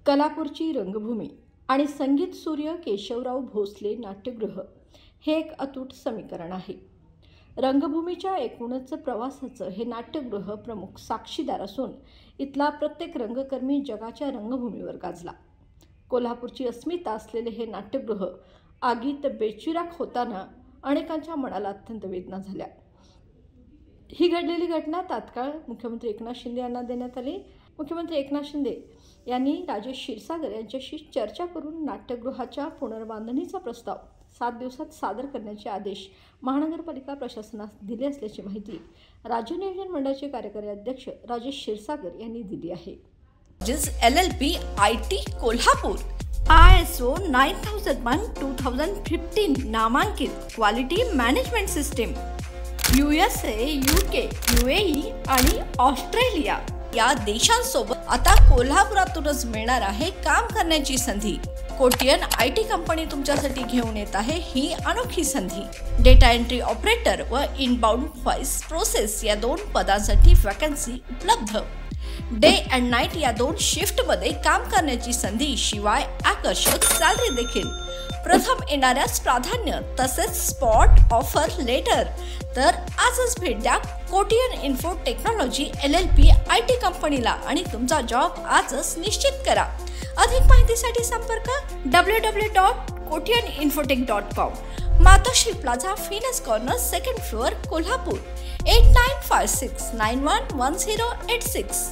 कलापूरची रंगभूमी आणि संगीत सूर्य केशवराव भोसले नाट्यगृह हे एक अतूट समीकरण आहे. रंगभूमीच्या एकूणच प्रवासाचं हे नाट्यगृह प्रमुख साक्षीदार असून इथला प्रत्येक रंगकर्मी जगाच्या रंगभूमीवर गाजला. कोल्हापूरची अस्मिता असलेले हे नाट्यगृह आगीत बेचिराख होताना अनेकांच्या मनाला अत्यंत वेदना झाल्या. ही घडलेली घटना तात्काळ मुख्यमंत्री एकनाथ शिंदे यांना देण्यात आली. मुख्यमंत्री एकनाथ शिंदे यांनी राजेश क्षीरसागर यांच्याशी चर्चा करून नाट्यगृहाच्या पुनर्बांधणीचा प्रस्ताव 7 दिवसात सादर करण्याचे आदेश महानगरपालिका प्रशासनास दिले असल्याची माहिती राज्य नियोजन मंडळाचे कार्यकारी अध्यक्ष राजेश क्षीरसागर यांनी दिली आहे. LLP IT कोल्हापूर ISO 9001:2015 नामांकित quality management system USA, UK, UAE आणि ऑस्ट्रेलिया या देशांसोबत आता कोल्हापुरातूनच मिळणार आहे काम करण्याची संधी. कोटियन IT कंपनी तुमच्यासाठी घेऊन येत आहे ही अनोखी संधी. डेटा एंट्री ऑपरेटर व इनबाउंड व्हॉइस प्रोसेस या 2 पदांसाठी वॅकन्सी उपलब्ध. डे अँड नाईट या 2 शिफ्टमध्ये काम करण्याची संधी, शिवाय आकर्षक सॅलरी देखील. प्रथम येणाऱ्यास प्राधान्य तसेच स्पॉट ऑफर लेटर. तर आजच भेट द्या Kotian info technology LLP IT कंपनीला आणि तुमचा जॉब आजच निश्चित करा. अधिक माहितीसाठी संपर्क www.kotiyaninfotech.com. मातोश्री प्लाझा, फिनस कॉर्नर, 2nd फ्लोअर, कोल्हापूर. 8956911086.